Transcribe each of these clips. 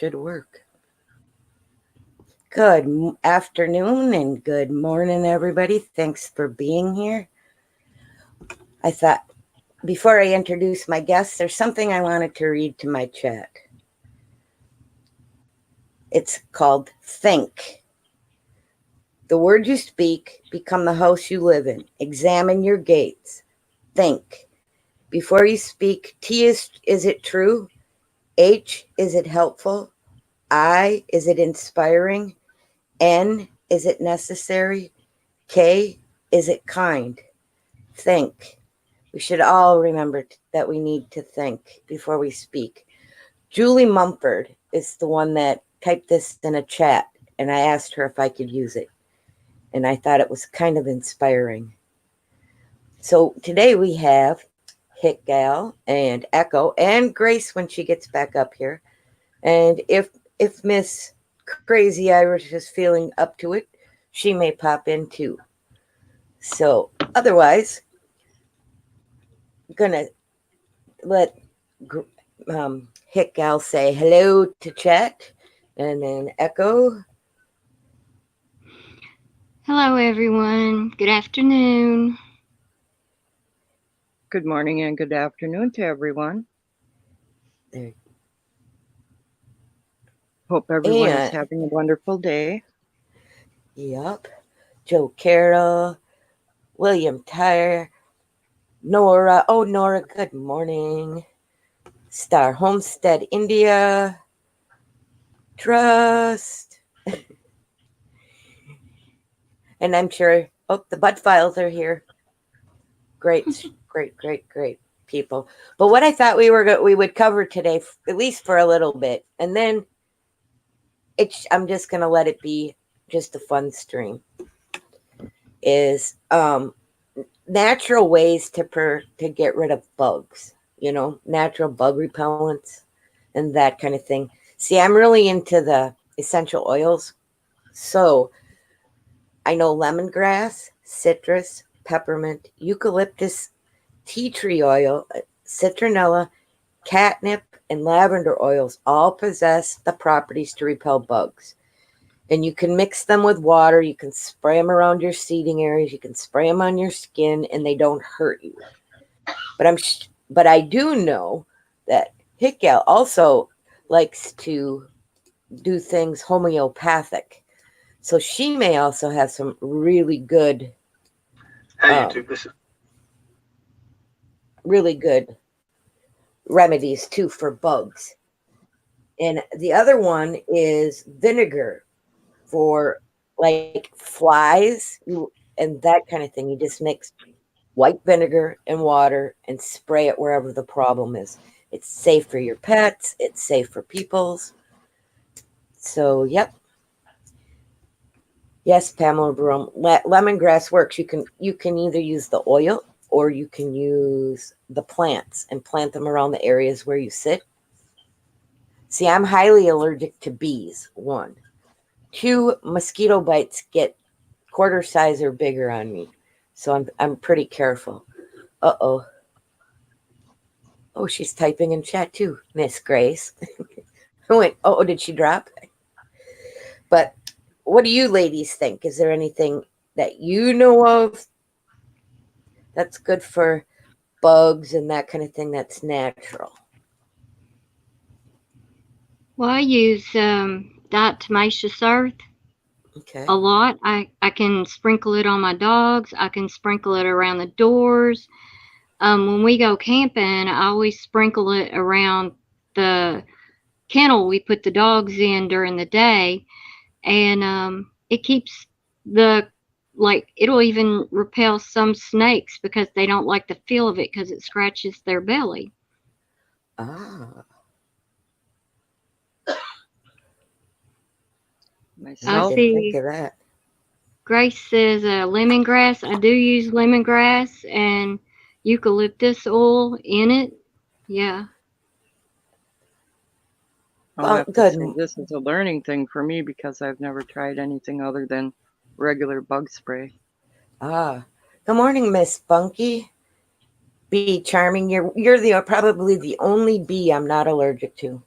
should work. Good afternoon and good morning, everybody. Thanks for being here. I thought before I introduce my guests, there's something I wanted to read to my chat. It's called Think. The words you speak become the house you live in. Examine your gates. Think. Before you speak, T is it true? H, is it helpful? I, is it inspiring? N, is it necessary? K, is it kind? Think. We should all remember that we need to think before we speak. Julie Mumford is the one that typed this in a chat, and I asked her if I could use it. And I thought it was kind of inspiring. So today we have Hit Gal and Echo and Grace when she gets back up here. And if Miss Crazy Irish is feeling up to it, she may pop in too. So otherwise, I'm gonna let Hit Gal say hello to chat, and then Echo. Hello, everyone. Good afternoon. Good morning and good afternoon to everyone. There. Hope everyone is having a wonderful day. Yep. Joe Carroll, William Tyre, Nora. Oh, Nora, good morning. Star Homestead, India. Trust. And I'm sure, the Bud Files are here. Great people. But what I thought we would cover today, at least for a little bit, and then I'm just going to let it be just a fun stream, is natural ways to get rid of bugs, natural bug repellents and that kind of thing. See, I'm really into the essential oils. So I know lemongrass, citrus, peppermint, eucalyptus, tea tree oil, citronella, catnip, and lavender oils all possess the properties to repel bugs. And you can mix them with water. You can spray them around your seating areas. You can spray them on your skin, and they don't hurt you. But I do know that Hit Gal also likes to do things homeopathic. So she may also have some really good, really good remedies too for bugs. And the other one is vinegar for like flies and that kind of thing. You just mix white vinegar and water and spray it wherever the problem is. It's safe for your pets. It's safe for people's. So, yep. Yes, Pamela Broom. Lemongrass works. You can either use the oil or you can use the plants and plant them around the areas where you sit. See, I'm highly allergic to bees, 1. 2, mosquito bites get quarter size or bigger on me. So I'm pretty careful. Uh-oh. Oh, she's typing in chat too, Miss Grace. I went, oh, did she drop? But what do you ladies think? Is there anything that you know of that's good for bugs and that kind of thing that's natural? Well, I use diatomaceous earth a lot. I can sprinkle it on my dogs. I can sprinkle it around the doors. When we go camping, I always sprinkle it around the kennel we put the dogs in during the day, and it keeps it'll even repel some snakes because they don't like the feel of it because it scratches their belly. Ah. I see. Think of that. Grace says lemongrass. I do use lemongrass and eucalyptus oil in it. Yeah. I'll have to say this is a learning thing for me because I've never tried anything other than regular bug spray. Ah. Good morning, Miss Bunky. Bee Charming. You're probably the only bee I'm not allergic to.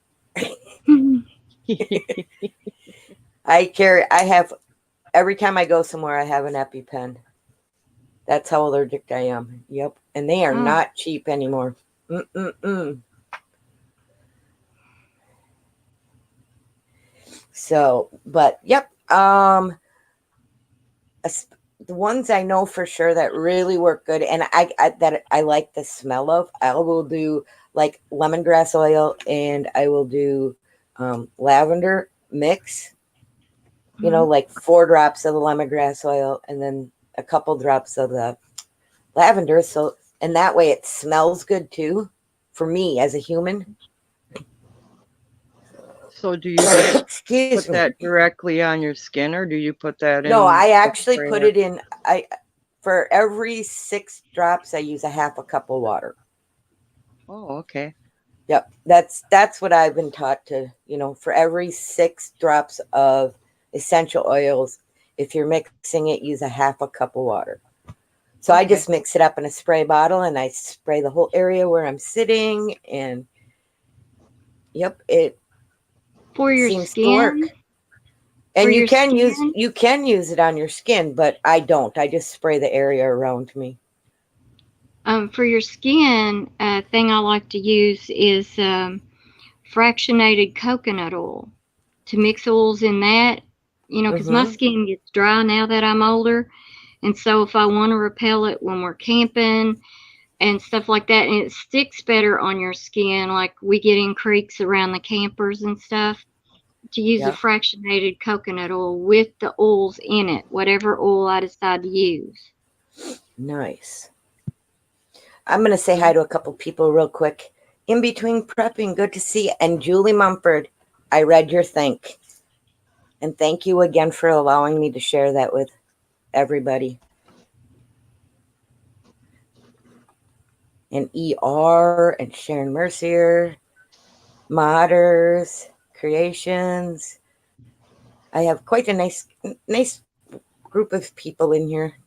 I have, every time I go somewhere, I have an EpiPen. That's how allergic I am. Yep. And they are not cheap anymore. So, but yep. The ones I know for sure that really work good, and I like the smell of, I will do like lemongrass oil, and I will do lavender mix. You know, like 4 drops of the lemongrass oil, and then a couple drops of the lavender. So, and that way it smells good too, for me as a human. So do you just Excuse put me. that directly on your skin, or do you put that in? No, I the actually put sprayer? it in. For every 6 drops, I use a half a cup of water. Oh, okay. Yep, that's what I've been taught to. You know, for every 6 drops of essential oils, if you're mixing it, use a half a cup of water. So I just mix it up in a spray bottle, and I spray the whole area where I'm sitting, and yep, it For your seems skin? to work. And For you your can skin? use it on your skin, but I don't. I just spray the area around me. For your skin, a thing I like to use is fractionated coconut oil, to mix oils in that, you know, because my skin gets dry now that I'm older. And so if I want to repel it when we're camping and stuff like that, and it sticks better on your skin, like we get in creeks around the campers and stuff, to use the fractionated coconut oil with the oils in it, whatever oil I decide to use. Nice. I'm going to say hi to a couple people real quick. In between prepping, good to see you. And Julie Mumford, I read your thank. And thank you again for allowing me to share that with everybody. And ER and Sharon Mercier, Modders, Creations. I have quite a nice group of people in here.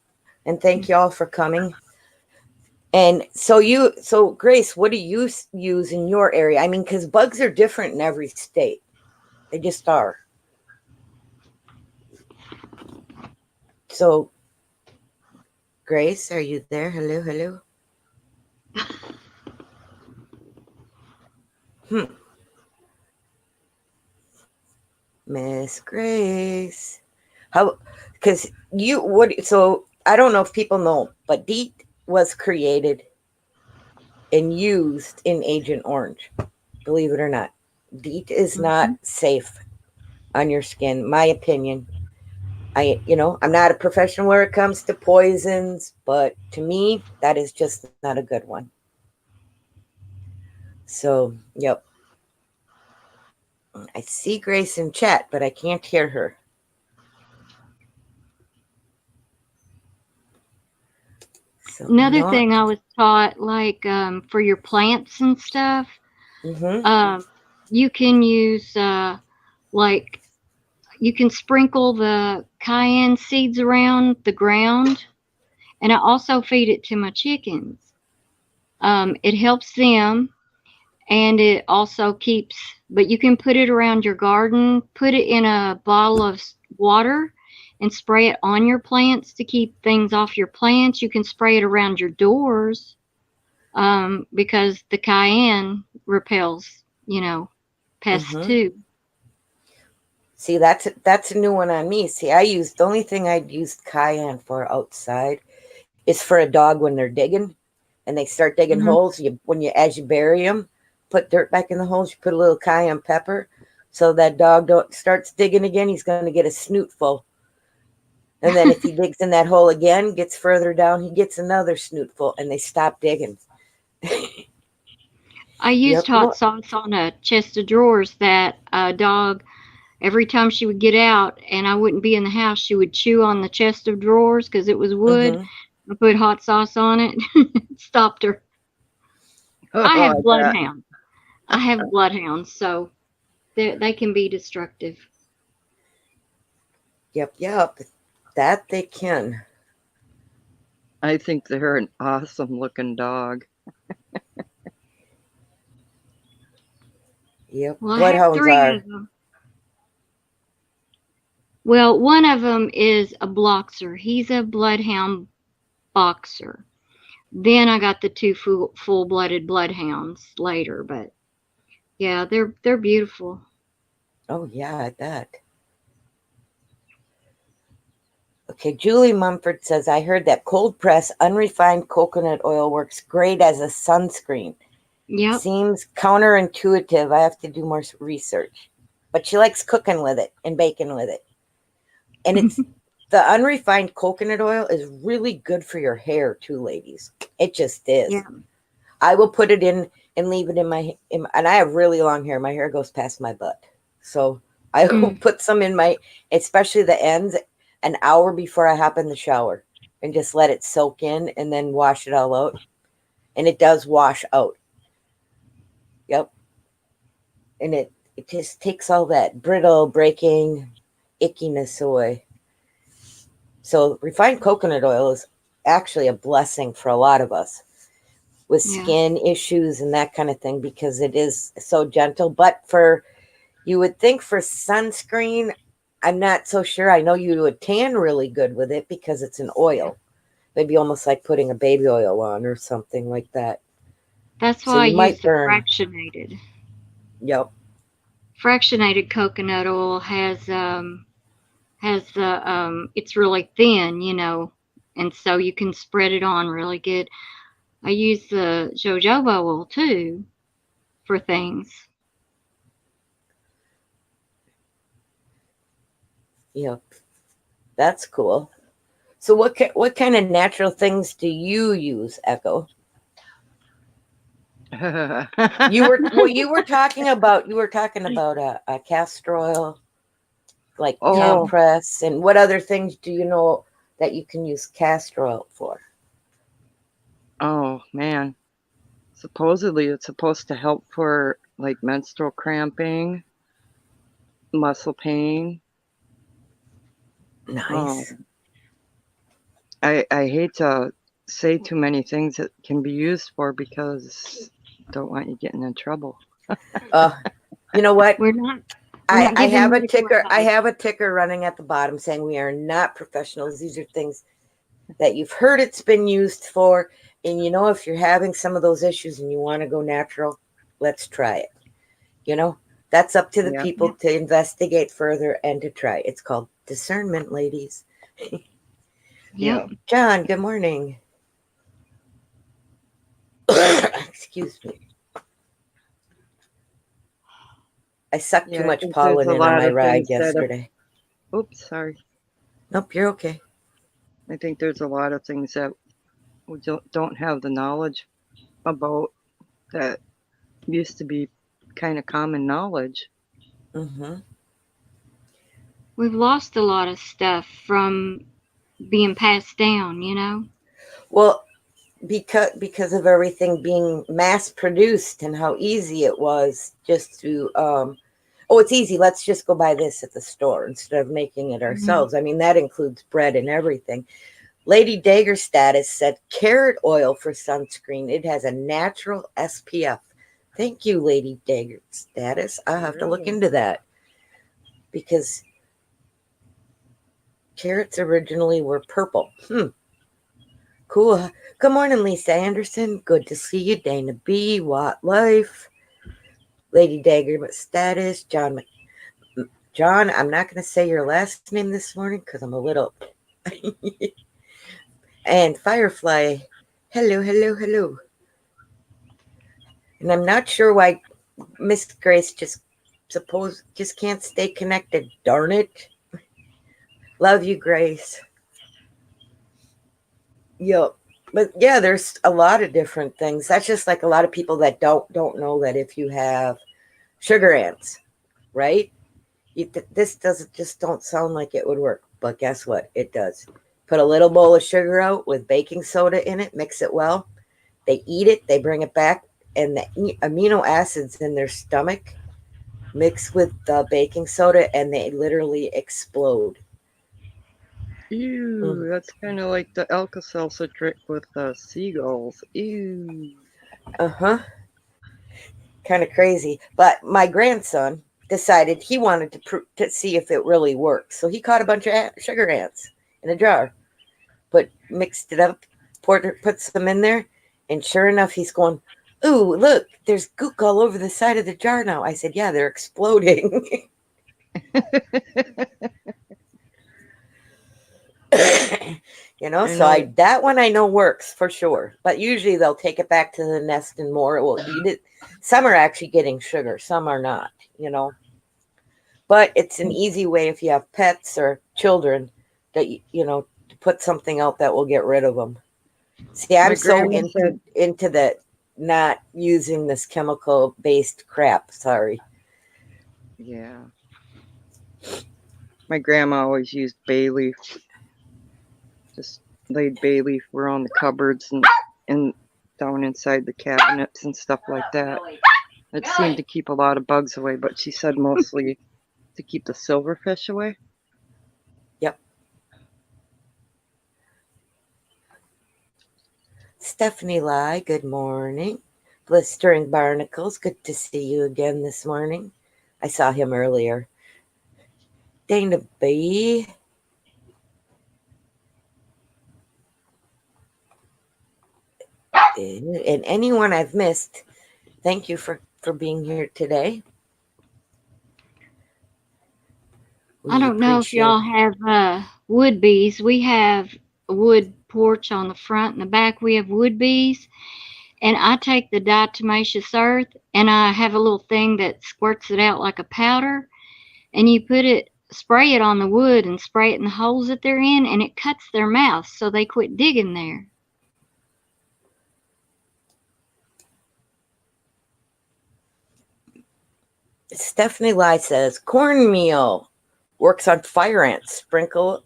And thank you all for coming. And so Grace, what do you use in your area? I mean, because bugs are different in every state. They just are. So, Grace, are you there? Hello, hello. Miss Grace. How, because so I don't know if people know, but DEET was created and used in Agent Orange. Believe it or not. DEET is not safe on your skin, my opinion. I'm not a professional where it comes to poisons, but to me, that is just not a good one. So, yep. I see Grace in chat, but I can't hear her. So another thing I was taught, like for your plants and stuff, you can use you can sprinkle the cayenne seeds around the ground, and I also feed it to my chickens. It helps them, and it also keeps, but you can put it around your garden, put it in a bottle of water and spray it on your plants to keep things off your plants. You can spray it around your doors because the cayenne repels, pests too. See, that's a new one on me. See, the only thing I'd used cayenne for outside is for a dog when they're digging and they start digging holes. As you bury them, put dirt back in the holes, you put a little cayenne pepper, so that dog starts digging again, he's going to get a snoot full. And then if he digs in that hole again, gets further down, he gets another snootful, and they stop digging. I used hot sauce on a chest of drawers that a dog, every time she would get out and I wouldn't be in the house, she would chew on the chest of drawers because it was wood. I put hot sauce on it. It stopped her. I have bloodhounds. I have bloodhounds, so they can be destructive. Yep. That they can. I think they're an awesome looking dog. Yep. Well, Bloodhounds are. Well, one of them is a boxer. He's a bloodhound boxer. Then I got the two full-blooded bloodhounds later, but yeah, they're beautiful. Oh yeah, I bet. Okay, Julie Mumford says, I heard that cold press unrefined coconut oil works great as a sunscreen. Yep. Seems counterintuitive. I have to do more research. But she likes cooking with it and baking with it. And it's the unrefined coconut oil is really good for your hair too, ladies. It just is. Yeah. I will put it in and leave it in my and I have really long hair. My hair goes past my butt. So I will put some in my, especially the ends, an hour before I hop in the shower and just let it soak in and then wash it all out. And it does wash out. Yep. And it just takes all that brittle, breaking, ickiness away. So refined coconut oil is actually a blessing for a lot of us with skin issues and that kind of thing, because it is so gentle. But you would think for sunscreen, I'm not so sure. I know you would tan really good with it because it's an oil. Maybe almost like putting a baby oil on or something like that. That's why I use the fractionated. Yep. Fractionated coconut oil has it's really thin, and so you can spread it on really good. I use the jojoba oil too for things. Yep. That's cool. So what kind of natural things do you use, Echo? You were talking about a castor oil, like compress, and what other things do you know that you can use castor oil for? Oh man, supposedly it's supposed to help for like menstrual cramping, muscle pain. Nice. I hate to say too many things it can be used for because I don't want you getting in trouble. You know what? We're not. I have a ticker. I have a ticker running at the bottom saying we are not professionals. These are things that you've heard it's been used for. And if you're having some of those issues and you want to go natural, let's try it. That's up to the people to investigate further and to try. It's called discernment, ladies. Yep. John, good morning. Excuse me. I sucked too much pollen in on my ride yesterday. Oops, sorry. Nope, you're okay. I think there's a lot of things that we don't have the knowledge about that used to be kind of common knowledge. Mm-hmm. We've lost a lot of stuff from being passed down, Well, because of everything being mass produced and how easy it was just to it's easy, let's just go buy this at the store instead of making it ourselves. I mean, that includes bread and everything. Lady Dagger Status said carrot oil for sunscreen. It has a natural SPF. Thank you, Lady Dagger Status. I'll have to look into that, because carrots originally were purple. Cool. Good morning, Lisa Anderson. Good to see you. Dana B. Watt Life. Lady Dagger Status. John, I'm not going to say your last name this morning because I'm a little... And Firefly. Hello, hello, hello. And I'm not sure why Miss Grace just can't stay connected. Darn it. Love you, Grace. Yep. But yeah, there's a lot of different things. That's just like a lot of people that don't know that if you have sugar ants, right? This don't sound like it would work, but guess what? It does. Put a little bowl of sugar out with baking soda in it, mix it well. They eat it, they bring it back, and the amino acids in their stomach mix with the baking soda, and they literally explode. Ew, that's kind of like the Alka-Seltzer trick with the seagulls. Ew. Kind of crazy. But my grandson, decided he wanted to see if it really works. So he caught a bunch of sugar ants in a jar, mixed it up, puts them in there, and sure enough, he's going, "Ooh, look, there's gook all over the side of the jar now." I said, "Yeah, they're exploding." So that one I know works for sure. But usually they'll take it back to the nest and more. Well, some are actually getting sugar, some are not. But it's an easy way if you have pets or children that to put something out that will get rid of them. See, I'm so into the not using this chemical-based crap. Sorry. Yeah. My grandma always used bay leaf. Just laid bay leaf around the cupboards and down inside the cabinets and stuff like that. It seemed to keep a lot of bugs away, but she said mostly to keep the silverfish away. Yep. Stephanie Lai, good morning. Blistering Barnacles, good to see you again this morning. I saw him earlier. Dana B. And anyone I've missed, thank you for being here today. I don't know if y'all have wood bees. We have a wood porch on the front and the back. We have wood bees. And I take the diatomaceous earth and I have a little thing that squirts it out like a powder. And you spray it on the wood and spray it in the holes that they're in, and it cuts their mouths so they quit digging there. Stephanie Lai says, cornmeal works on fire ants. Sprinkle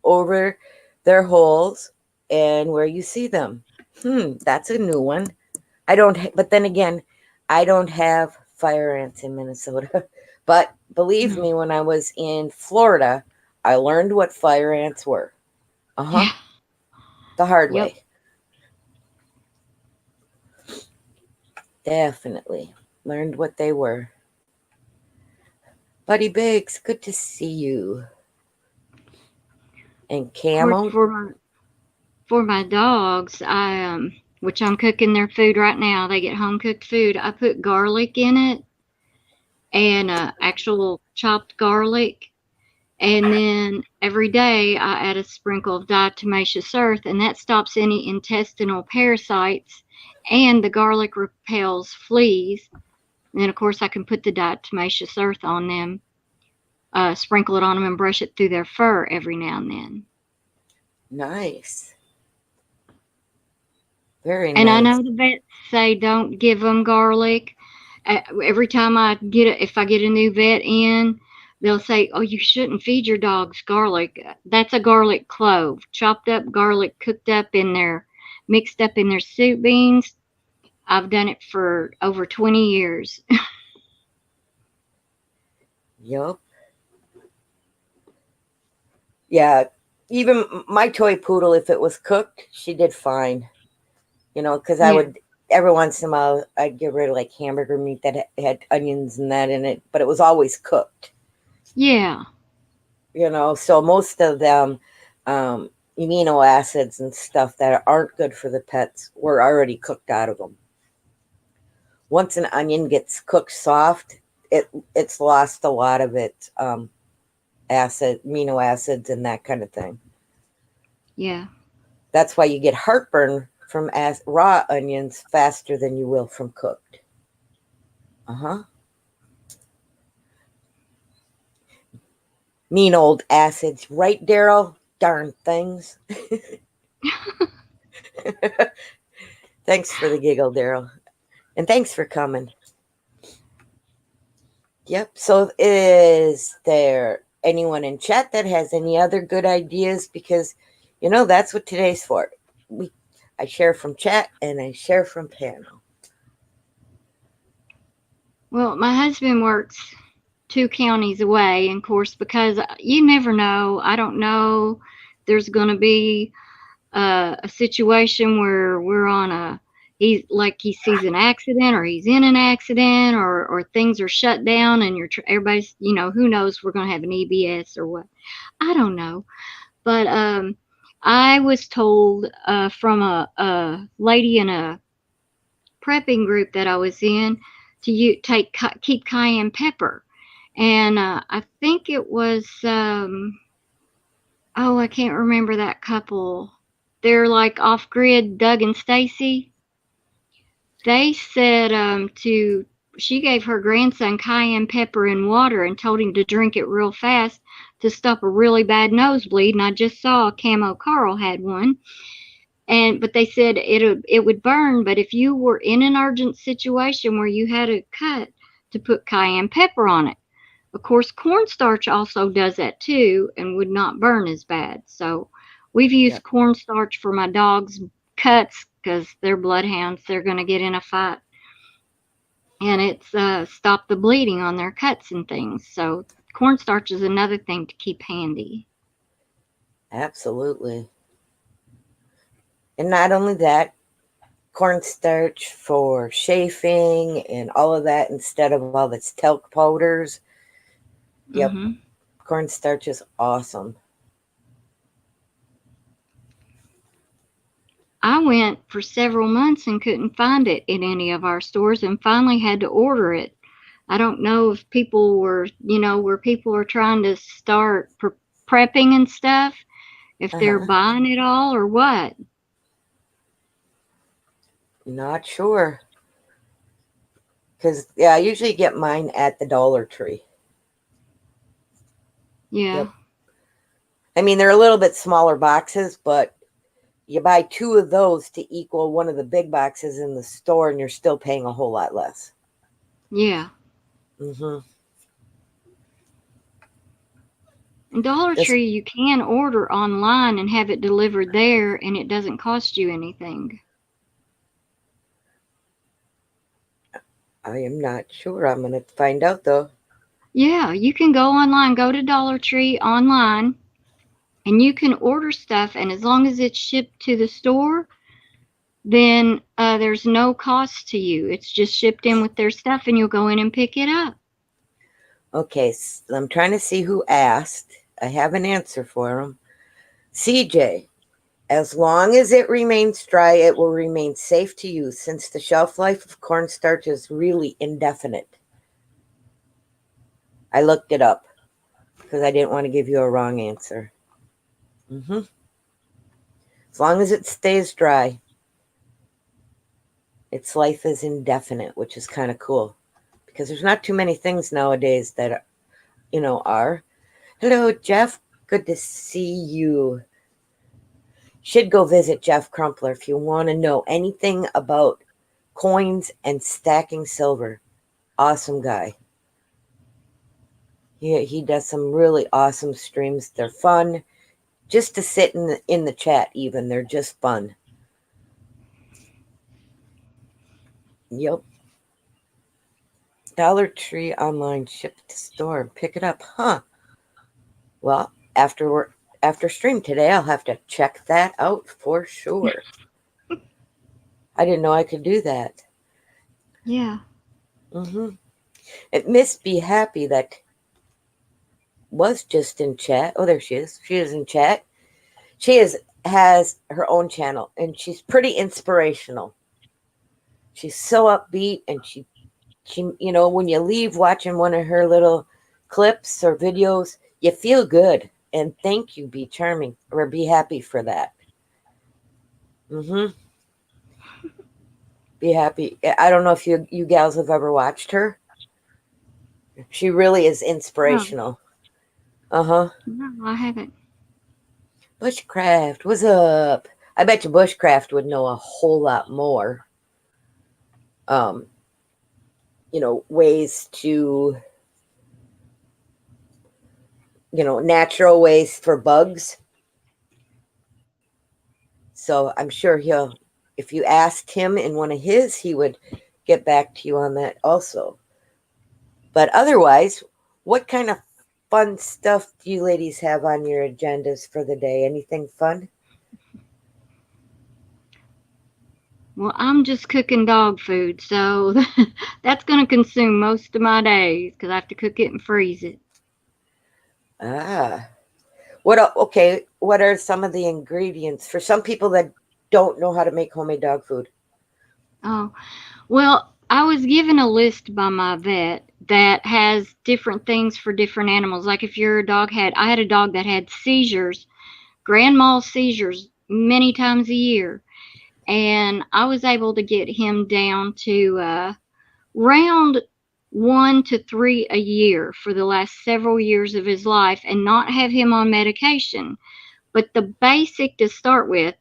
over their holes and where you see them. That's a new one. But then again, I don't have fire ants in Minnesota. But believe me, when I was in Florida, I learned what fire ants were. Yeah. The hard way. Definitely learned what they were. Buddy Biggs, good to see you. And Camel. For my dogs, which I'm cooking their food right now. They get home cooked food. I put garlic in it and actual chopped garlic. And then every day I add a sprinkle of diatomaceous earth, and that stops any intestinal parasites, and the garlic repels fleas. And then, of course, I can put the diatomaceous earth on them, sprinkle it on them, and brush it through their fur every now and then. Nice. Very nice. And I know the vets say don't give them garlic. Every time if I get a new vet in, they'll say, "Oh, you shouldn't feed your dogs garlic." That's a garlic clove, chopped up garlic, mixed up in their soup beans. I've done it for over 20 years. Yup. Yeah, even my toy poodle, if it was cooked, she did fine. Because I would, every once in a while, I'd give her like hamburger meat that had onions and that in it, but it was always cooked. Yeah. So most of them, amino acids and stuff that aren't good for the pets were already cooked out of them. Once an onion gets cooked soft, it's lost a lot of its amino acids and that kind of thing. Yeah. That's why you get heartburn from raw onions faster than you will from cooked. Mean old acids, right, Daryl? Darn things. Thanks for the giggle, Daryl. And thanks for coming. Yep. So is there anyone in chat that has any other good ideas? Because, that's what today's for. I share from chat and I share from panel. Well, my husband works 2 counties away, and of course, because you never know, I don't know, there's going to be a situation where we're on a he sees an accident, or he's in an accident, or things are shut down, and everybody's, who knows, we're going to have an EBS or what. I don't know. But I was told from a lady in a prepping group that I was in to keep cayenne pepper. And I think it was, I can't remember that couple. They're like off grid, Doug and Stacy. They said she gave her grandson cayenne pepper in water and told him to drink it real fast to stop a really bad nosebleed. And I just saw Camo Carl had one. But they said it would burn. But if you were in an urgent situation where you had a cut, to put cayenne pepper on it. Of course, cornstarch also does that too and would not burn as bad. So we've used cornstarch for my dog's cuts because they're bloodhounds. They're going to get in a fight. And it's stopped the bleeding on their cuts and things. So cornstarch is another thing to keep handy. Absolutely. And not only that, cornstarch for chafing and all of that instead of all this talc powders. Yep. Mm-hmm. Cornstarch is awesome. I went for several months and couldn't find it in any of our stores and finally had to order it. I don't know if people were, where people are trying to start prepping and stuff, if they're buying it all or what. Not sure. Because, I usually get mine at the Dollar Tree. Yeah. Yep. I mean, they're a little bit smaller boxes, but you buy 2 of those to equal one of the big boxes in the store, and you're still paying a whole lot less. Yeah. Mm-hmm. In Dollar Tree, you can order online and have it delivered there, and it doesn't cost you anything. I am not sure. I'm going to find out, though. Yeah, you can go online, go to Dollar Tree online, and you can order stuff. And as long as it's shipped to the store, then there's no cost to you. It's just shipped in with their stuff, and you'll go in and pick it up. Okay, so I'm trying to see who asked. I have an answer for them. CJ, as long as it remains dry, it will remain safe to use since the shelf life of cornstarch is really indefinite. I looked it up because I didn't want to give you a wrong answer. Mm-hmm. As long as it stays dry, its life is indefinite, which is kind of cool because there's not too many things nowadays that, are. Hello, Jeff. Good to see you. Should go visit Jeff Crumpler if you want to know anything about coins and stacking silver. Awesome guy. He does some really awesome streams. They're fun. Just to sit in the chat even. They're just fun. Yep. Dollar Tree online, ship to store, pick it up. Huh. Well, after stream today, I'll have to check that out for sure. I didn't know I could do that. Yeah. Mm-hmm. Miss Be Happy that was just in chat. Oh, there she is. She is in chat. She has her own channel, and she's pretty inspirational. She's so upbeat, and she when you leave watching one of her little clips or videos, you feel good. And thank you, Be Charming, or Be Happy for that. Mm-hmm. Be Happy. I don't know if you gals have ever watched her. She really is inspirational. Uh-huh. No, I haven't. Bushcraft, what's up? I bet you Bushcraft would know a whole lot more. Ways to, natural ways for bugs. So I'm sure if you asked him in one of his, he would get back to you on that also. But otherwise, what kind of fun stuff do you ladies have on your agendas for the day? Anything fun? Well, I'm just cooking dog food, so that's going to consume most of my days because I have to cook it and freeze it. Ah. Okay, what are some of the ingredients for some people that don't know how to make homemade dog food? Oh, well, I was given a list by my vet that has different things for different animals. Like if your dog I had a dog that had seizures, grand mal seizures many times a year. And I was able to get him down to round 1 to 3 a year for the last several years of his life and not have him on medication. But the basic to start with,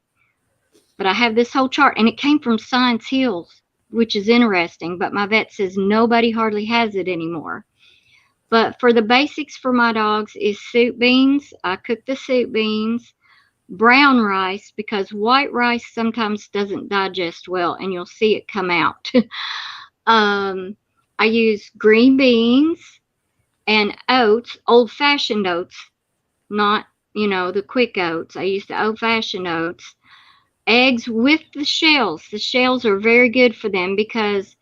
but I have this whole chart, and it came from Science Hills, which is interesting, but my vet says nobody hardly has it anymore. But for the basics for my dogs is soup beans. I cook the soup beans, brown rice, because white rice sometimes doesn't digest well, and you'll see it come out. I use green beans and oats, old-fashioned oats, not, the quick oats. I use the old-fashioned oats. Eggs with the shells. The shells are very good for them because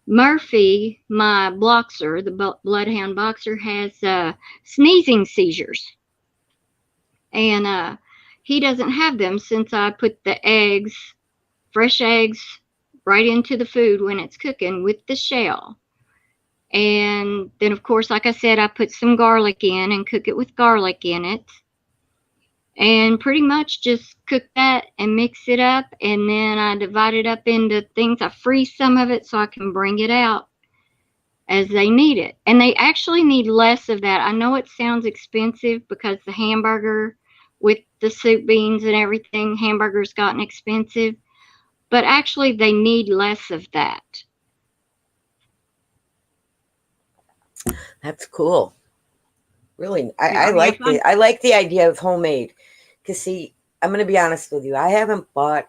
Murphy, my boxer, the bloodhound boxer, has sneezing seizures. And he doesn't have them since I put the eggs, fresh eggs, right into the food when it's cooking with the shell. And then, of course, like I said, I put some garlic in and cook it with garlic in it. And pretty much just cook that and mix it up. And then I divide it up into things. I freeze some of it so I can bring it out as they need it. And they actually need less of that. I know it sounds expensive because the hamburger with the soup beans and everything, hamburger's gotten expensive. But actually, they need less of that. That's cool. Really, I like the idea of homemade. Because see, I'm going to be honest with you. I haven't bought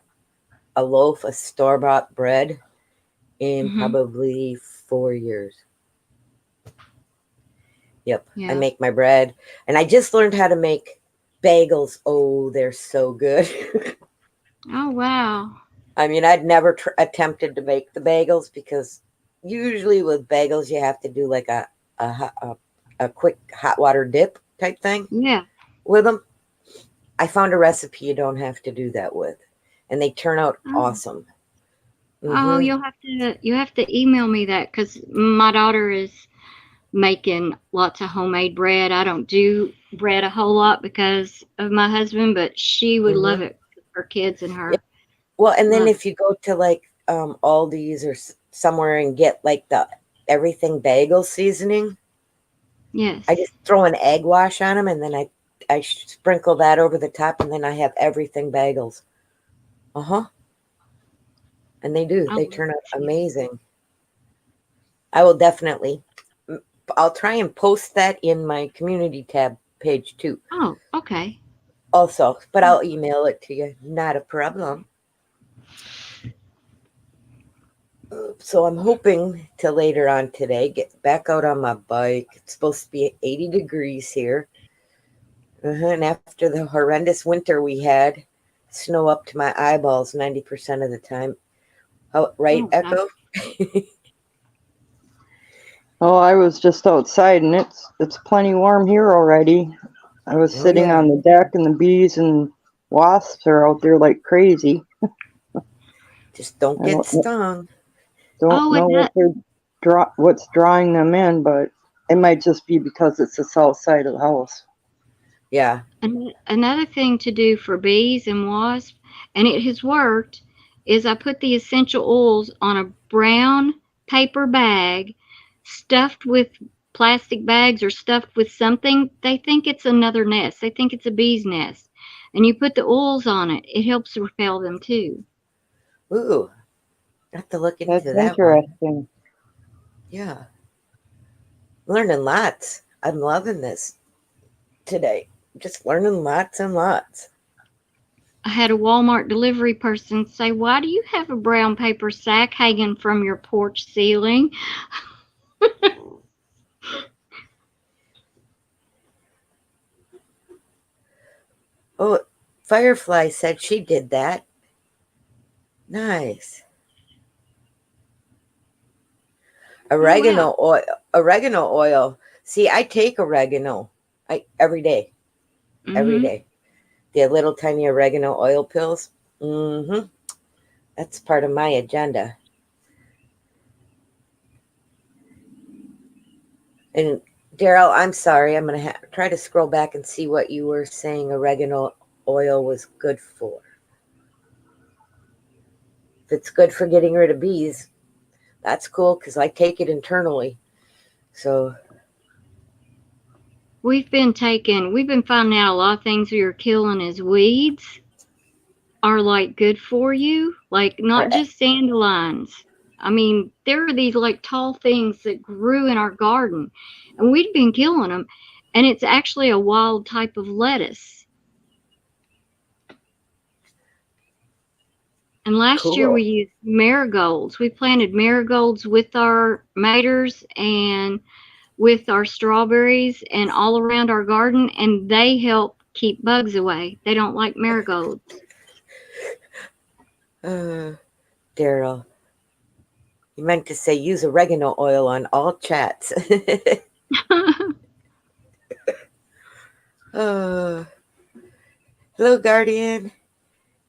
a loaf of store-bought bread in probably 4 years. Yep, yeah. I make my bread. And I just learned how to make bagels. Oh, they're so good. Oh, wow. I mean, I'd never attempted to make the bagels because usually with bagels, you have to do like a quick hot water dip type thing. Yeah. With them. I found a recipe you don't have to do that with, and they turn out awesome. Oh, you have to email me that because my daughter is making lots of homemade bread. I don't do bread a whole lot because of my husband, but she would love it for her kids and her. Yeah. Well, and then if you go to like Aldi's or somewhere and get like the everything bagel seasoning, yes, I just throw an egg wash on them, and then I sprinkle that over the top, and then I have everything bagels. And they turn out amazing. I will definitely. I'll try and post that in my community tab page too. Oh, okay. Also, but I'll email it to you. Not a problem. So I'm hoping to later on today get back out on my bike. It's supposed to be 80 degrees here. And after the horrendous winter we had, snow up to my eyeballs 90% of the time. Oh, right, Echo? Oh, I was just outside, and it's plenty warm here already. I was sitting on the deck, and the bees and wasps are out there like crazy. Just don't get stung. Don't know what's drawing them in, but it might just be because it's the south side of the house. Yeah. And another thing to do for bees and wasps, and it has worked, is I put the essential oils on a brown paper bag stuffed with plastic bags or stuffed with something. They think it's another nest. They think it's a bee's nest. And you put the oils on it. It helps repel them too. Ooh. I have to look into that. That's interesting. One. Yeah. Learning lots. I'm loving this today. Just learning lots and lots. I had a Walmart delivery person say, "Why do you have a brown paper sack hanging from your porch ceiling?" Oh, Firefly said she did that. Nice. Oregano oil. Oregano oil. See, I take oregano every day. Every day. The little tiny oregano oil pills. That's part of my agenda. And Daryl, I'm sorry. I'm going to try to scroll back and see what you were saying oregano oil was good for. If it's good for getting rid of bees, that's cool because I take it internally. So we've been finding out a lot of things we are killing as weeds are like good for you, like not just dandelions. I mean, there are these like tall things that grew in our garden and we'd been killing them, and it's actually a wild type of lettuce. And last year we used marigolds. We planted marigolds with our maters and with our strawberries and all around our garden, and they help keep bugs away. They don't like marigolds. Daryl, you meant to say use oregano oil on all chats. Hello, Guardian.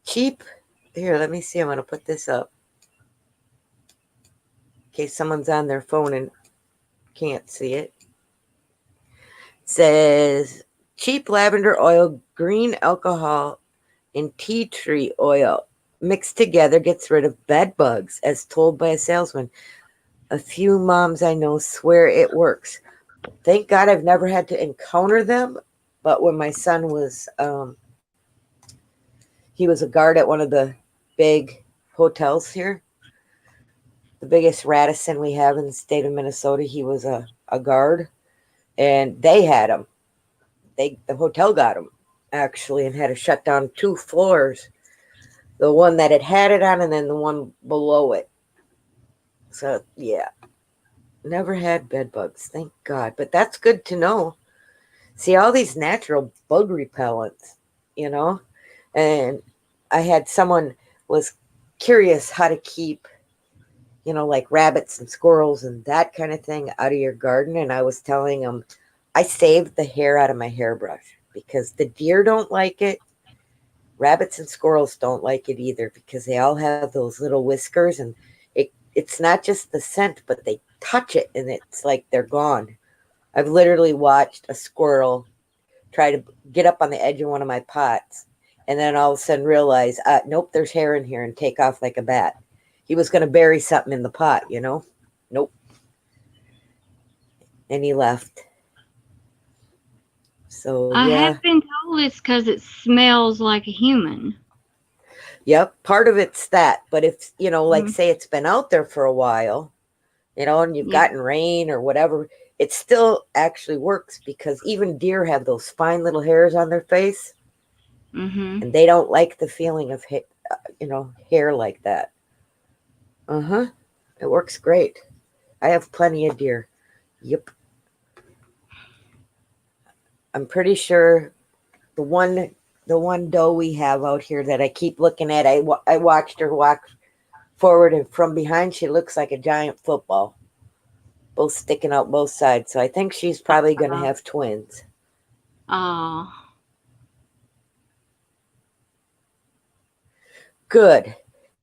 Cheap. Here, let me see. I'm going to put this up in case someone's on their phone and can't see it. It says cheap lavender oil, green alcohol, and tea tree oil mixed together gets rid of bed bugs, as told by a salesman. A few moms I know swear it works. Thank God I've never had to encounter them. But when my son was, he was a guard at one of the big hotels here, the biggest Radisson we have in the state of Minnesota. He was a guard, and they had him. The hotel got him, actually, and had to shut down 2 floors. The one that had it on, and then the one below it. So, yeah. Never had bed bugs, thank God. But that's good to know. See, all these natural bug repellents, you know? And I had someone was curious how to keep, you know, like rabbits and squirrels and that kind of thing out of your garden. And I was telling them, I saved the hair out of my hairbrush because the deer don't like it. Rabbits and squirrels don't like it either because they all have those little whiskers, and it's not just the scent, but they touch it and it's like they're gone. I've literally watched a squirrel try to get up on the edge of one of my pots and then all of a sudden realize, nope, there's hair in here, and take off like a bat. He was going to bury something in the pot, you know? Nope. And he left. So, I have been told it's because it smells like a human. Yep, part of it's that. But if, you know, like say it's been out there for a while, you know, and you've gotten rain or whatever, it still actually works because even deer have those fine little hairs on their face. And they don't like the feeling of, you know, hair like that. It works great. I have plenty of deer. Yep. I'm pretty sure the one doe we have out here that I keep looking at, I watched her walk forward, and from behind she looks like a giant football, both sticking out both sides. So I think she's probably going to have twins. Oh. Good.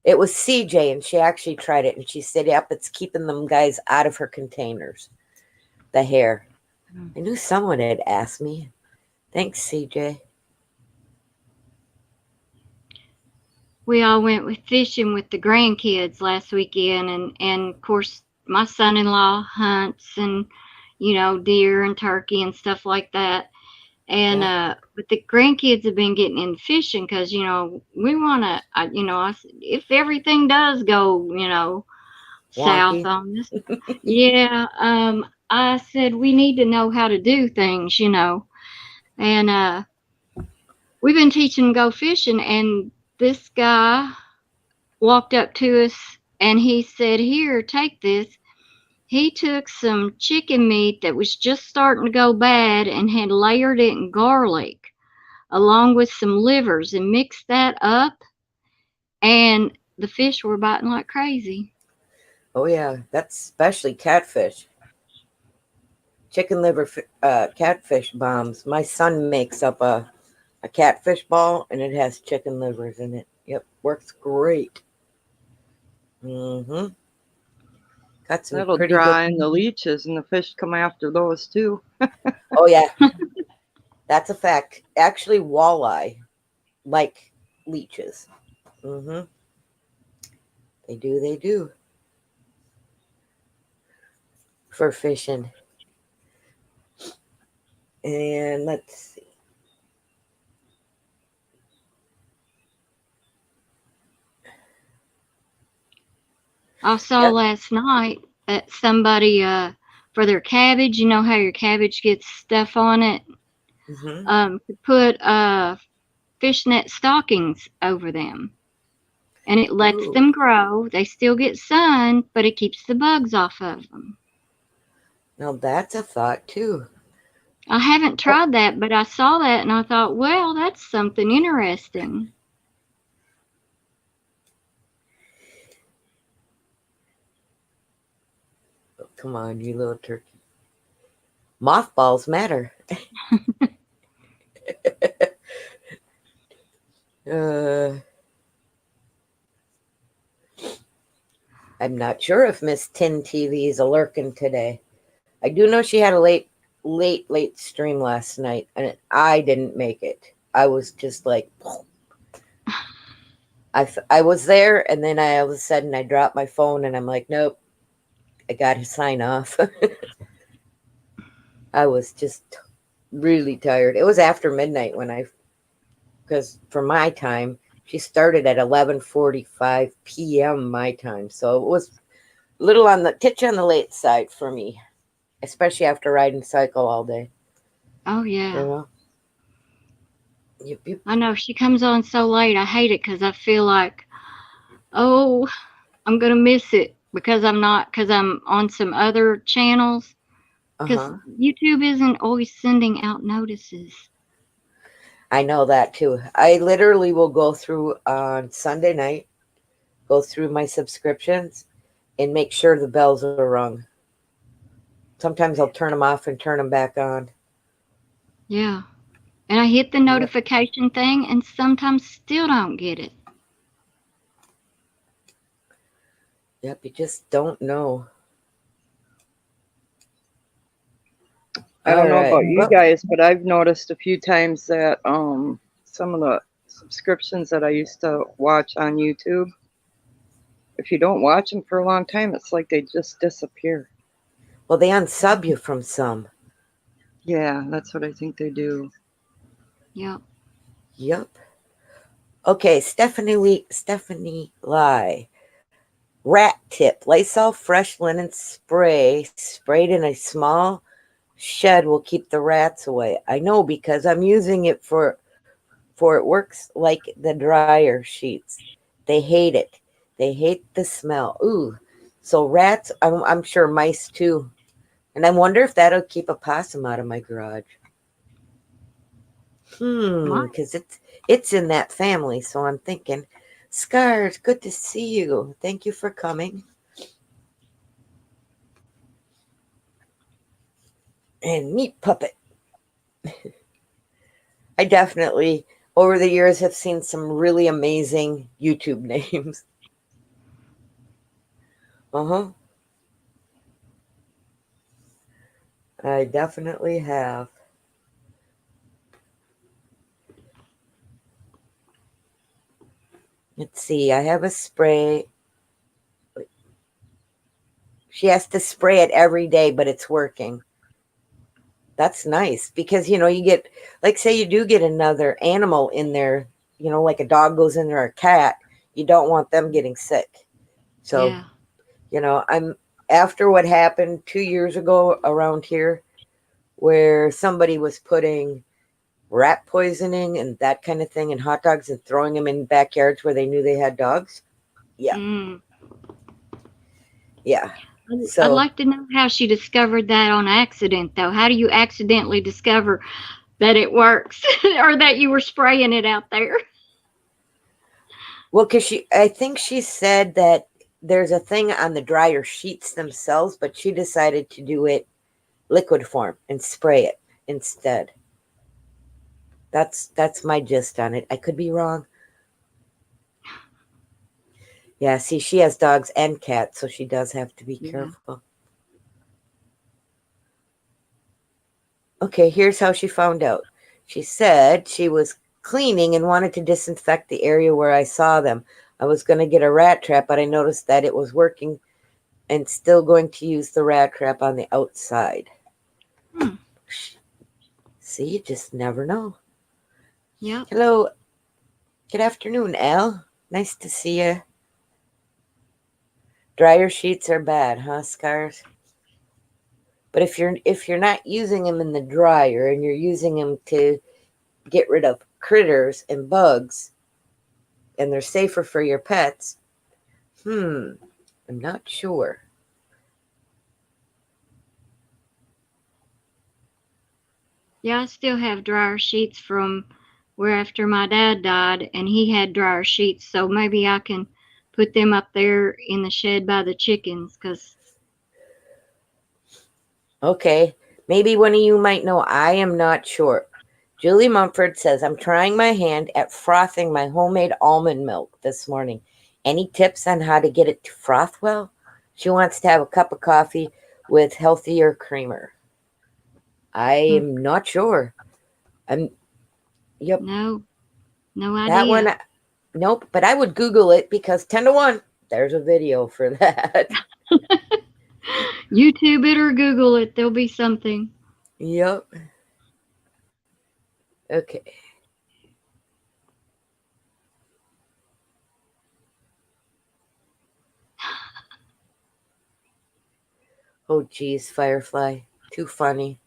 It was CJ, and she actually tried it, and she said, yep, it's keeping them guys out of her containers, the hair. I knew someone had asked me. Thanks, CJ. We all went fishing with the grandkids last weekend, and of course my son-in-law hunts and, you know, deer and turkey and stuff like that. And but the grandkids have been getting into fishing because, you know, we want to, you know, if everything does go, you know, south on this, I said we need to know how to do things, you know. And we've been teaching them to go fishing, and this guy walked up to us and he said, here, take this. He took some chicken meat that was just starting to go bad and had layered it in garlic along with some livers and mixed that up, and the fish were biting like crazy. Oh yeah, that's especially catfish. Chicken liver catfish bombs. My son makes up a catfish ball and it has chicken livers in it. Yep, works great. Mm-hmm. Got some That'll pretty draw good. in the leeches, and the fish come after those too. Oh yeah, that's a fact. Actually, walleye like leeches. Mm-hmm. They do. They do for fishing. And let's see. I saw Yep. last night that somebody for their cabbage, you know how your cabbage gets stuff on it, Mm-hmm. could put fishnet stockings over them. And it lets Ooh. them grow. They still get sun, but it keeps the bugs off of them. Now that's a thought too. I haven't Oh, tried that, but I saw that and I thought, well, that's something interesting. come on, you little turkey. Mothballs matter. uh, I'm not sure if Miss Tin TV is a lurking today. I do know she had a late stream last night, and I didn't make it. I was just like, I was there, and then all of a sudden I dropped my phone, and I'm like, nope, I got to sign off. I was just really tired. It was after midnight because for my time, she started at 11:45 p.m. my time, so it was a little on the late side for me, especially after riding cycle all day. Oh, You yeah. know. Yep. I know she comes on so late. I hate it because I feel like, oh, I'm going to miss it because I'm on some other channels. Because Uh-huh. YouTube isn't always sending out notices. I know that too. I literally will go through on Sunday night, go through my subscriptions and make sure the bells are rung. Sometimes I'll turn them off and turn them back on. Yeah. And I hit the notification thing and sometimes still don't get it. Yep, you just don't know. I don't know All right. about you guys, but I've noticed a few times that some of the subscriptions that I used to watch on YouTube, if you don't watch them for a long time, it's like they just disappear. Well, they unsub you from some. Yeah, that's what I think they do. Yep. Okay, Stephanie Lai. Rat tip. Lysol fresh linen spray sprayed in a small shed will keep the rats away. I know because I'm using it for it works like the dryer sheets. They hate it. They hate the smell. Ooh. So rats, I'm sure mice too. And I wonder if that'll keep a possum out of my garage. Because it's in that family. So I'm thinking, Scars, good to see you. Thank you for coming. And Meat Puppet. I definitely, over the years, have seen some really amazing YouTube names. Uh-huh. I definitely have. Let's see. I have a spray. She has to spray it every day, but it's working. That's nice because, you get, like, say you do get another animal in there, like a dog goes in there or a cat, you don't want them getting sick. So, I'm after what happened 2 years ago around here where somebody was putting rat poisoning and that kind of thing in hot dogs and throwing them in backyards where they knew they had dogs. Yeah. Yeah. So I'd like to know how she discovered that on accident, though. How do you accidentally discover that it works or that you were spraying it out there? Well, because I think she said that there's a thing on the dryer sheets themselves, but she decided to do it liquid form and spray it instead. That's my gist on it. I could be wrong. Yeah, see, she has dogs and cats, so she does have to be careful. Okay, here's how she found out. She said she was cleaning and wanted to disinfect the area where I saw them. I was going to get a rat trap, but I noticed that it was working and still going to use the rat trap on the outside. See, you just never know. Yep. Hello. Good afternoon, Al. Nice to see you. Dryer sheets are bad, huh, Scars? But if you're not using them in the dryer and you're using them to get rid of critters and bugs, and they're safer for your pets, I'm not sure. Yeah, I still have dryer sheets from where after my dad died, and he had dryer sheets, so maybe I can put them up there in the shed by the chickens, because... Okay, maybe one of you might know. I am not sure. Julie Mumford says, I'm trying my hand at frothing my homemade almond milk this morning. Any tips on how to get it to froth well? She wants to have a cup of coffee with healthier creamer. I am not sure. Yep. No idea. That one, nope. But I would Google it because 10 to 1, there's a video for that. YouTube it or Google it. There'll be something. Yep. Okay. Oh, geez, Firefly. Too funny.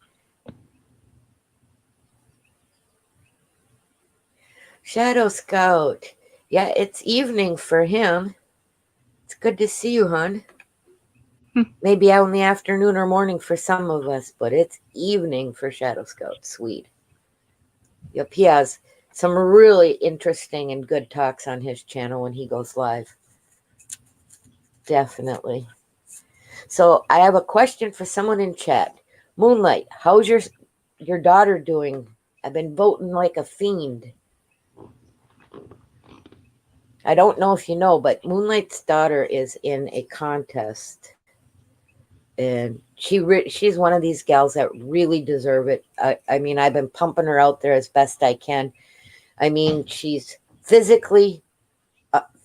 Shadow Scout. Yeah, it's evening for him. It's good to see you, hon. Maybe out in the afternoon or morning for some of us, but it's evening for Shadow Scout. Sweet. Yep, he has some really interesting and good talks on his channel when he goes live. Definitely. So I have a question for someone in chat. Moonlight, how's your daughter doing? I've been voting like a fiend. I don't know if you know, but Moonlight's daughter is in a contest. And she's one of these gals that really deserve it. I mean, I've been pumping her out there as best I can. I mean, she's physically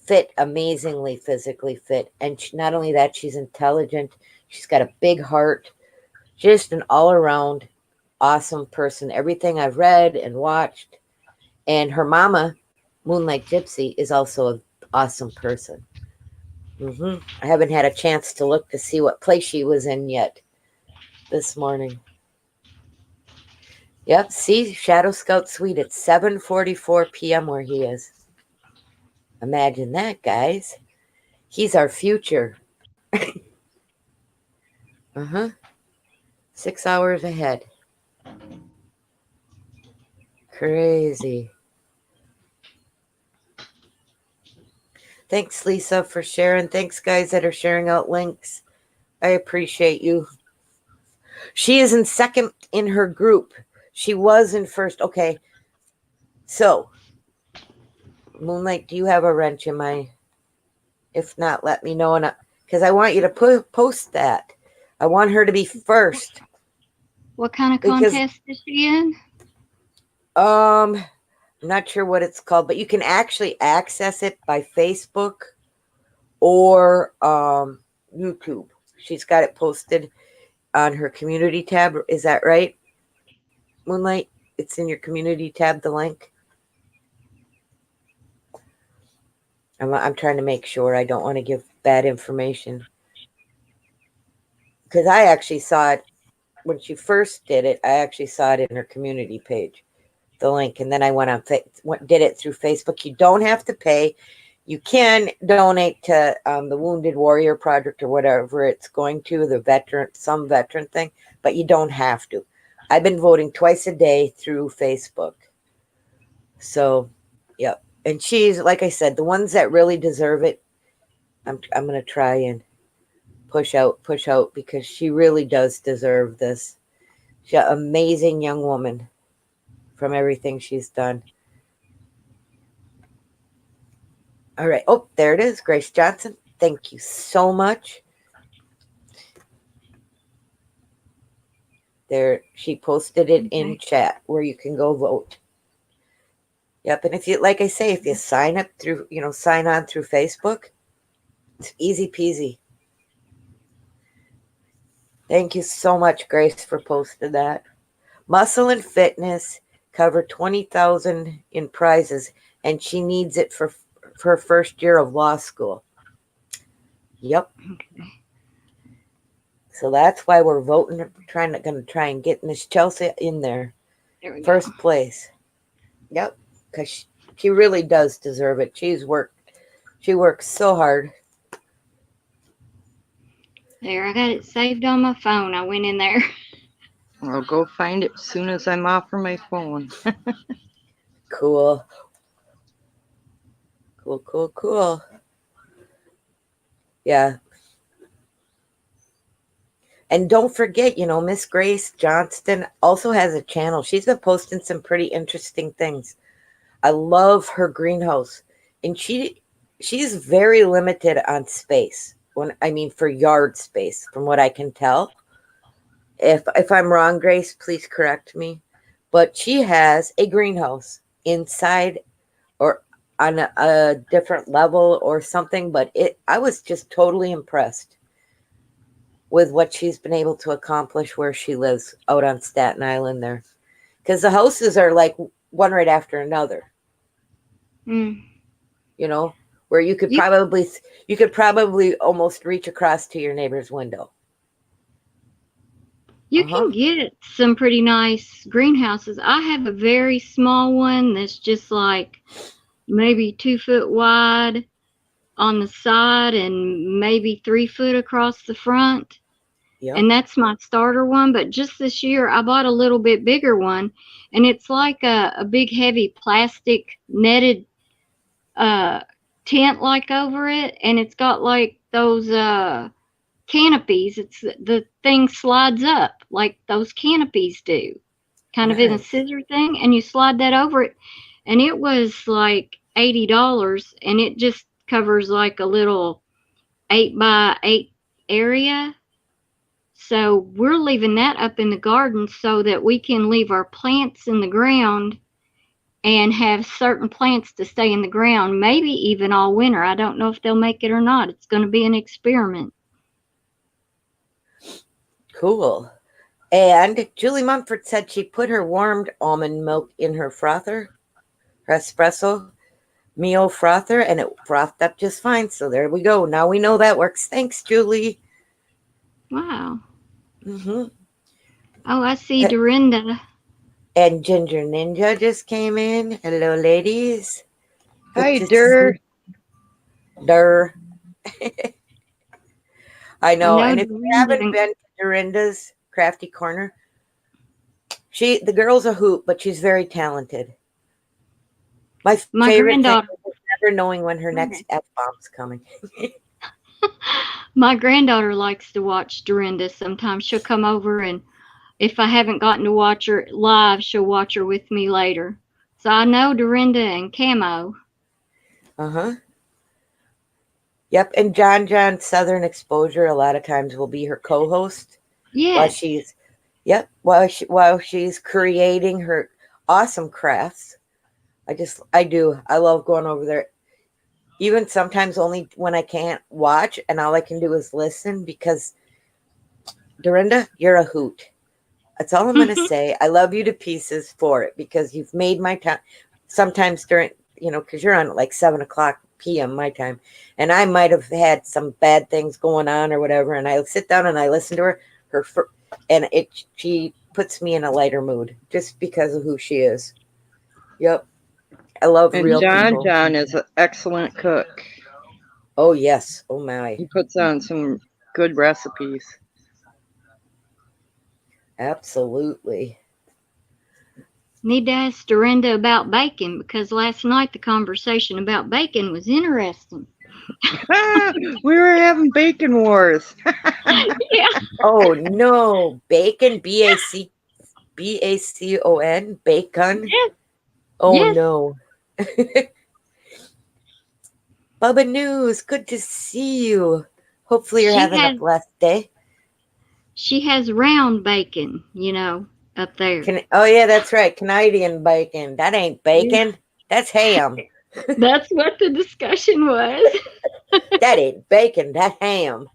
fit, amazingly physically fit. And not only that, she's intelligent. She's got a big heart. Just an all-around awesome person. Everything I've read and watched. And her mama, Moonlight Gypsy, is also an awesome person. I haven't had a chance to look to see what place she was in yet this morning. Yep, see, Shadow Scout Suite at 7:44 p.m. where he is. Imagine that, guys. He's our future. 6 hours ahead. Crazy. Thanks, Lisa, for sharing. Thanks, guys that are sharing out links. I appreciate you. She is in second in her group. She was in first. Okay. So, Moonlight, do you have a wrench in my... If not, let me know. Because I want you to post that. I want her to be first. What kind of contest is she in? I'm not sure what it's called, but you can actually access it by Facebook or YouTube. She's got it posted on her community tab. Is that right, Moonlight? It's in your community tab, the link. I'm trying to make sure. I don't want to give bad information. Because I actually saw it when she first did it. I actually saw it in her community page, the link. And then I went on, did it through Facebook. You don't have to pay. You can donate to the Wounded Warrior Project or whatever it's going to, some veteran thing, but you don't have to. I've been voting twice a day through Facebook. So, yep. And she's, like I said, the ones that really deserve it, I'm gonna try and push out because she really does deserve this. She's an amazing young woman from everything she's done. All right. Oh, there it is. Grace Johnson. Thank you so much. There, she posted it in chat where you can go vote. Yep. And if you, like I say, if you sign up through, sign on through Facebook, it's easy peasy. Thank you so much, Grace, for posting that. Muscle and Fitness covered 20,000 in prizes, and she needs it for her first year of law school. Yep. Okay. So that's why we're voting. Going to try and get Miss Chelsea in there. There we First go. place. Yep. Because she really does deserve it. She works so hard. There, I got it saved on my phone. I went in there. I'll go find it as soon as I'm off from my phone. Cool. Cool. Yeah. And don't forget, Miss Grace Johnston also has a channel. She's been posting some pretty interesting things. I love her greenhouse. And she's very limited on space. For yard space, from what I can tell. If I'm wrong, Grace, please correct me. But she has a greenhouse inside or on a different level or something. But I was just totally impressed with what she's been able to accomplish where she lives out on Staten Island there. Because the houses are like one right after another. Mm. Where you could probably almost reach across to your neighbor's window. You can get some pretty nice greenhouses. I have a very small one that's just like maybe 2 foot wide on the side and maybe 3 foot across the front. Yep. And that's my starter one. But just this year, I bought a little bit bigger one, and it's like a big, heavy plastic netted tent like over it, and it's got like those canopies. It's the thing slides up like those canopies do, kind of in a scissor thing, and you slide that over it, and it was like $80, and it just covers like a little 8x8 area. So we're leaving that up in the garden so that we can leave our plants in the ground and have certain plants to stay in the ground, maybe even all winter. I don't know if they'll make it or not. It's going to be an experiment. Cool. And Julie Mumford said she put her warmed almond milk in her frother, her espresso Mio frother, and it frothed up just fine. So there we go. Now we know that works. Thanks, Julie. Wow. Mm-hmm. Oh, I see Dorinda. And Ginger Ninja just came in. Hello, ladies. Hi, Dur. I know. And if you haven't been to Dorinda's Crafty Corner, the girl's a hoot, but she's very talented. My favorite thing is never knowing when her next F-bomb's coming. My granddaughter likes to watch Dorinda. Sometimes she'll come over, and if I haven't gotten to watch her live, she'll watch her with me later. So I know Dorinda and Camo. Yep, and John Southern Exposure a lot of times will be her co-host. Yeah. While she's creating her awesome crafts. I love going over there. Even sometimes only when I can't watch and all I can do is listen, because Dorinda, you're a hoot. That's all I'm going to say. I love you to pieces for it, because you've made my time. Sometimes during, because you're on at like 7:00 p.m. my time, and I might have had some bad things going on or whatever, and I sit down and I listen to her, and she puts me in a lighter mood just because of who she is. Yep. I love real people. John is an excellent cook. Oh, yes. Oh, my. He puts on some good recipes. Absolutely. Need to ask Dorinda about bacon, because last night the conversation about bacon was interesting. We were having bacon wars. Yeah. Oh no, bacon, BACON, bacon. Yes. Oh Yes. no. Bubba News, good to see you. Hopefully you're She having a has blessed day. she has round bacon, up there. Oh yeah, that's right. Canadian bacon. That ain't Yeah. bacon. That's ham. That's what the discussion was. That ain't bacon. That ham.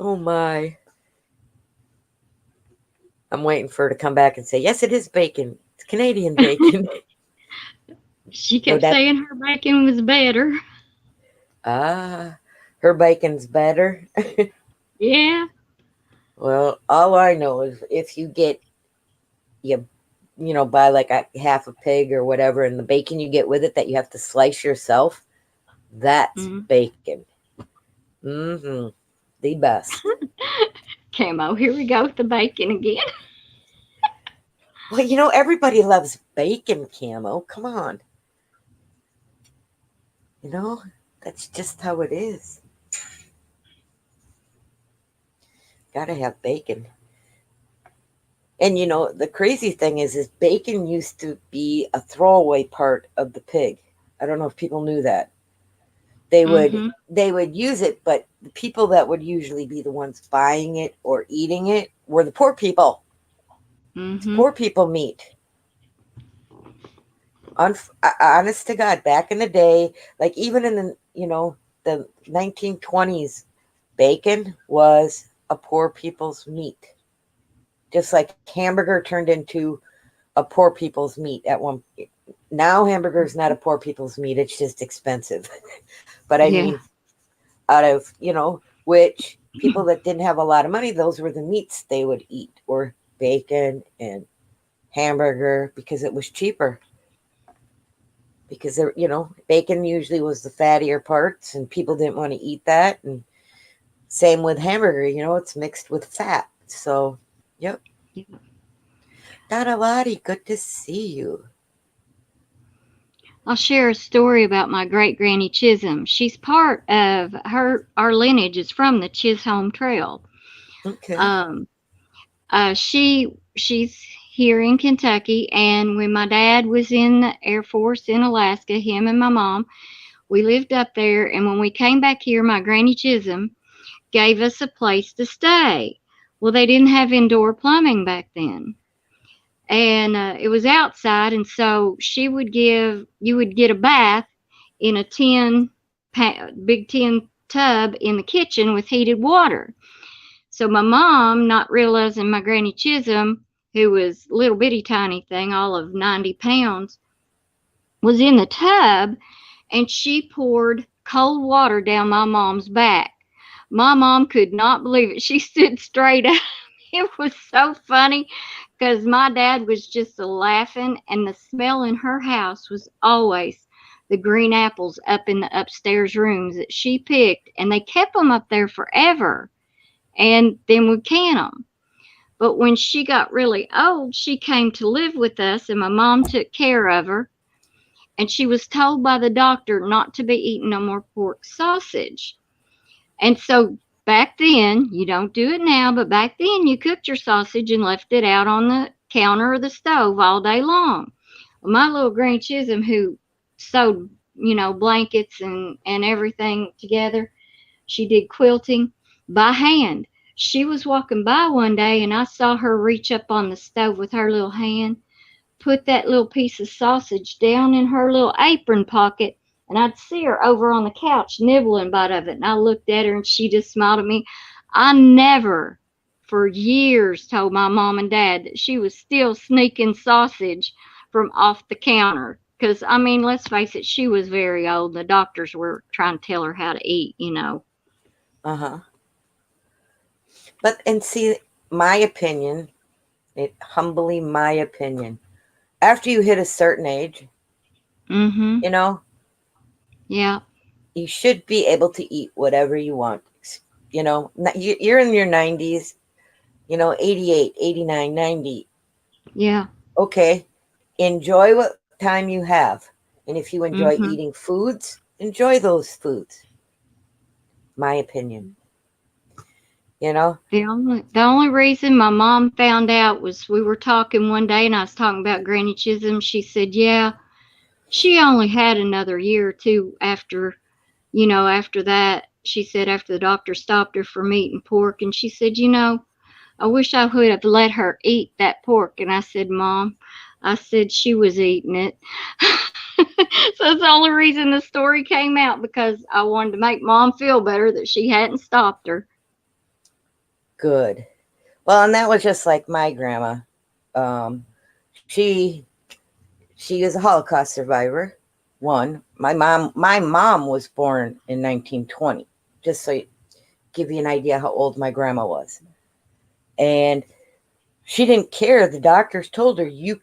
Oh my. I'm waiting for her to come back and say, yes, it is bacon. It's Canadian bacon. She No, kept saying her bacon was better. her bacon's better. Yeah. Well, all I know is if you buy like a half a pig or whatever, and the bacon you get with it that you have to slice yourself, that's bacon. Mm-hmm. The best. Camo, here we go with the bacon again. Well, everybody loves bacon, Camo. Come on. That's just how it is. Gotta have bacon. And the crazy thing is bacon used to be a throwaway part of the pig. I don't know if people knew that. They would use it, but the people that would usually be the ones buying it or eating it were the poor people. Poor people meat. Honest to God, back in the day, like even in the 1920s, bacon was a poor people's meat. Just like hamburger turned into a poor people's meat at one. Now hamburger is not a poor people's meat. It's just expensive. But I mean, out of, which people that didn't have a lot of money, those were the meats they would eat, or bacon and hamburger, because it was cheaper. Because bacon usually was the fattier parts and people didn't want to eat that. And same with hamburger, it's mixed with fat. So, yep. Donna Lottie, good to see you. I'll share a story about my great granny Chisholm. She's part of our lineage is from the Chisholm Trail. Okay. She's here in Kentucky, and when my dad was in the Air Force in Alaska, him and my mom, we lived up there, and when we came back here, my granny Chisholm gave us a place to stay. Well, they didn't have indoor plumbing back then, and it was outside, and so you would get a bath in a big tin tub in the kitchen with heated water. So my mom, not realizing my granny Chisholm, who was a little bitty tiny thing, all of 90 pounds, was in the tub, and she poured cold water down my mom's back. My mom could not believe it. She stood straight up. It was so funny because my dad was just laughing, and the smell in her house was always the green apples up in the upstairs rooms that she picked, and they kept them up there forever, and then would can them. But when she got really old, she came to live with us, and my mom took care of her, and she was told by the doctor not to be eating no more pork sausage. And so back then, you don't do it now, but back then you cooked your sausage and left it out on the counter or the stove all day long. Well, my little Granny Chisholm, who sewed, blankets and everything together, she did quilting by hand. She was walking by one day, and I saw her reach up on the stove with her little hand, put that little piece of sausage down in her little apron pocket, and I'd see her over on the couch nibbling a bite of it. And I looked at her, and she just smiled at me. I never, for years, told my mom and dad that she was still sneaking sausage from off the counter. Because, let's face it, she was very old. The doctors were trying to tell her how to eat, Uh-huh. But, and see, my opinion, humbly my opinion, after you hit a certain age, Yeah. you should be able to eat whatever you want. You're in your 90s, 88, 89, 90. Yeah. Okay. Enjoy what time you have. And if you enjoy eating foods, enjoy those foods. My opinion. You know? The only reason my mom found out was we were talking one day and I was talking about Granny Chisholm. She said, yeah, she only had another year or two after, after that. She said after the doctor stopped her from eating pork, and she said, I wish I would have let her eat that pork. And I said, Mom, I said she was eating it. So that's the only reason the story came out, because I wanted to make Mom feel better that she hadn't stopped her. Good. Well, and that was just like my grandma. She is a Holocaust survivor. One. My mom was born in 1920. Just so you give you an idea how old my grandma was. And she didn't care. The doctors told her, you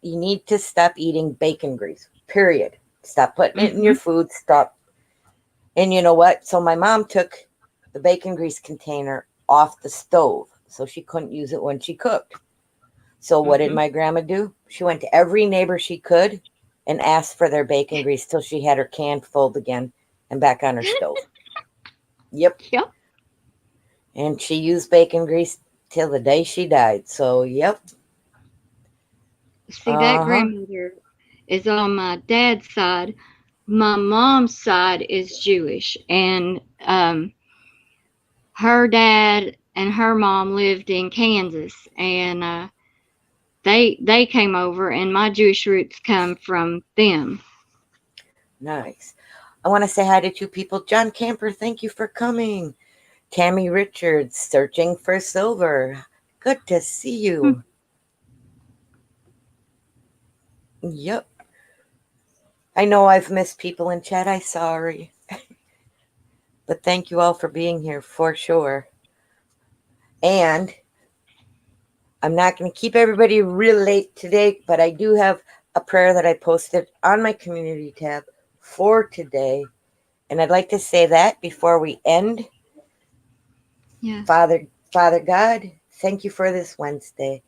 need to stop eating bacon grease. Period. Stop putting it in your food. Stop. And you know what? So my mom took the bacon grease container off the stove so she couldn't use it when she cooked. So what did my grandma do? She went to every neighbor she could and asked for their bacon grease till she had her can filled again and back on her stove. Yep. And she used bacon grease till the day she died. So, yep. See, that grandmother is on my dad's side. My mom's side is Jewish, and her dad and her mom lived in Kansas, and they came over, and my Jewish roots come from them. Nice. I want to say hi to two people. John Camper, thank you for coming. Tammy Richards, searching for silver. Good to see you. Yep. I know I've missed people in chat. I'm sorry. But thank you all for being here for sure. And I'm not going to keep everybody real late today, but I do have a prayer that I posted on my community tab for today. And I'd like to say that before we end. Yeah. Father God, thank you for this Wednesday.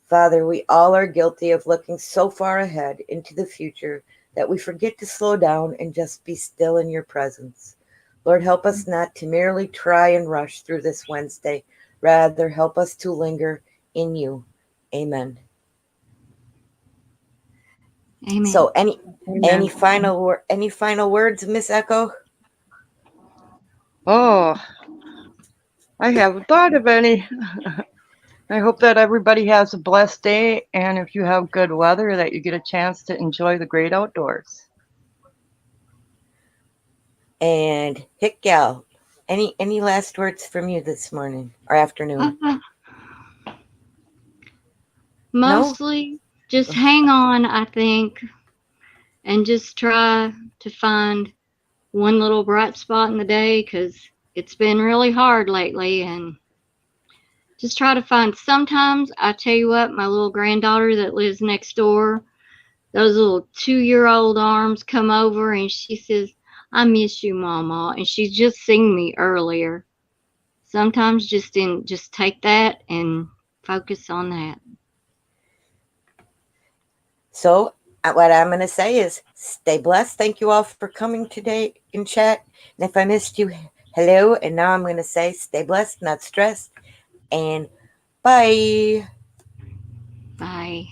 Father, we all are guilty of looking so far ahead into the future that we forget to slow down and just be still in your presence. Lord, help us not to merely try and rush through this Wednesday. Rather, help us to linger in you. Amen. Amen. So any final words, Miss Echo? Oh, I haven't thought of any. I hope that everybody has a blessed day, and if you have good weather, that you get a chance to enjoy the great outdoors. And Hick Gal, any last words from you this morning or afternoon? Mostly just hang on, I think, and just try to find one little bright spot in the day, because it's been really hard lately, and just try to find. Sometimes, I tell you what, my little granddaughter that lives next door, those little 2-year-old arms come over and she says, I miss you, Mama. And she just seen me earlier. Sometimes just take that and focus on that. So what I'm going to say is stay blessed. Thank you all for coming today in chat. And if I missed you, hello. And now I'm going to say stay blessed, not stressed. And bye. Bye.